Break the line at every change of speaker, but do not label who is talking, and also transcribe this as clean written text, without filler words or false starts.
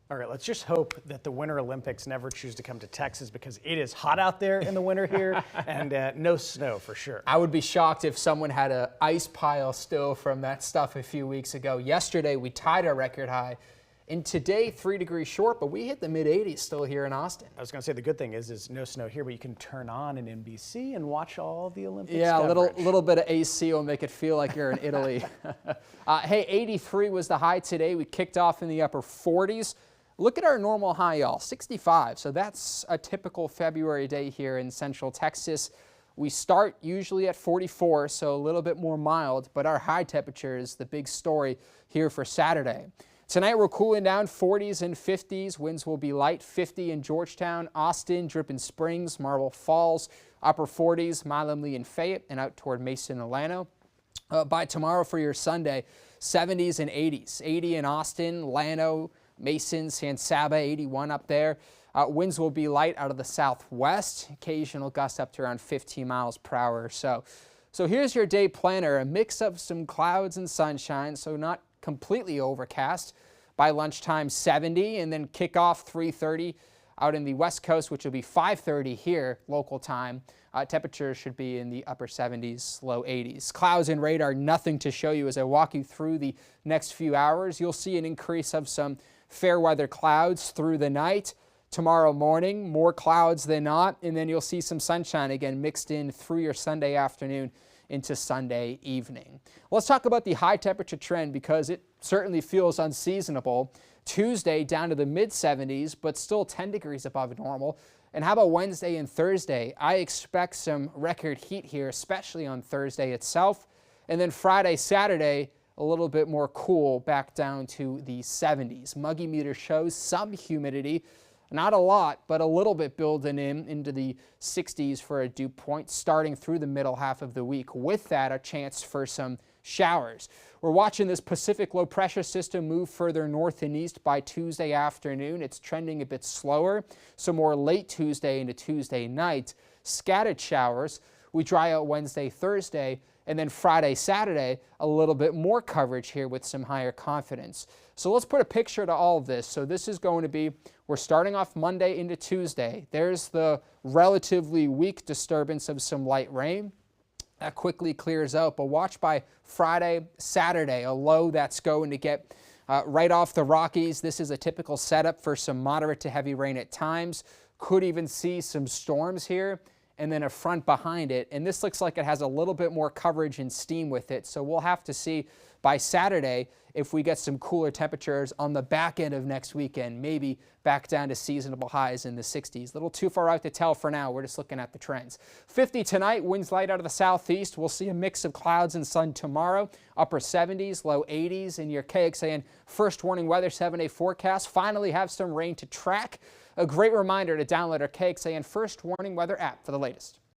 All right, let's just hope that the Winter Olympics never choose to come to Texas because it is hot out there in the winter here and no snow for sure.
I would be shocked if someone had an ice pile still from that stuff a few weeks ago. Yesterday, we tied our record high. And today, 3 degrees short, but we hit the mid-80s still here in Austin.
I was going to say the good thing is no snow here, but you can turn on an NBC and watch all the Olympics.
Yeah,
coverage.
a little bit of AC will make it feel like you're in Italy. Hey, 83 was the high today. We kicked off in the upper 40s. Look at our normal high, y'all, 65. So that's a typical February day here in Central Texas. We start usually at 44, so a little bit more mild, but our high temperature is the big story here for Saturday. Tonight we're cooling down 40s and 50s. Winds will be light, 50 in Georgetown, Austin, Dripping Springs, Marble Falls, upper 40s, Milam, Lee, and Fayette, and out toward Mason and Llano. By tomorrow for your Sunday, 70s and 80s. 80 in Austin, Llano, Mason, San Saba, 81 up there. Winds will be light out of the southwest. Occasional gusts up to around 15 miles per hour or so. So here's your day planner, a mix of some clouds and sunshine, so not completely overcast. By lunchtime, 70, and then kick off 3:30 out in the west coast, which will be 5:30 here local time. Temperatures should be in the upper 70s, low 80s. Clouds and radar, nothing to show you as I walk you through the next few hours. You'll see an increase of some fair weather clouds through the night. Tomorrow morning, more clouds than not, and then you'll see some sunshine again mixed in through your Sunday afternoon into Sunday evening. Let's talk about the high temperature trend because it certainly feels unseasonable. Tuesday down to the mid-70s, but still 10 degrees above normal. And how about Wednesday and Thursday? I expect some record heat here, especially on Thursday itself. And then Friday, Saturday, a little bit more cool, back down to the 70s. Muggy meter shows some humidity. Not a lot, but a little bit building into the 60s for a dew point starting through the middle half of the week. With that, a chance for some showers. We're watching this Pacific low pressure system move further north and east by Tuesday afternoon. It's trending a bit slower, so more late Tuesday into Tuesday night. Scattered showers. We dry out Wednesday, Thursday, and then Friday, Saturday, a little bit more coverage here with some higher confidence. So let's put a picture to all of this. So this is going to be, we're starting off Monday into Tuesday. There's the relatively weak disturbance of some light rain. That quickly clears out, but watch by Friday, Saturday, a low that's going to get right off the Rockies. This is a typical setup for some moderate to heavy rain at times. Could even see some storms here, and then a front behind it. And this looks like it has a little bit more coverage and steam with it. So we'll have to see by Saturday if we get some cooler temperatures on the back end of next weekend, maybe back down to seasonable highs in the 60s. A little too far out to tell for now. We're just looking at the trends. 50 tonight, winds light out of the southeast. We'll see a mix of clouds and sun tomorrow. Upper 70s, low 80s. In your KXAN First Warning Weather 7-day forecast, finally have some rain to track. A great reminder to download our KXAN First Warning Weather app for the latest.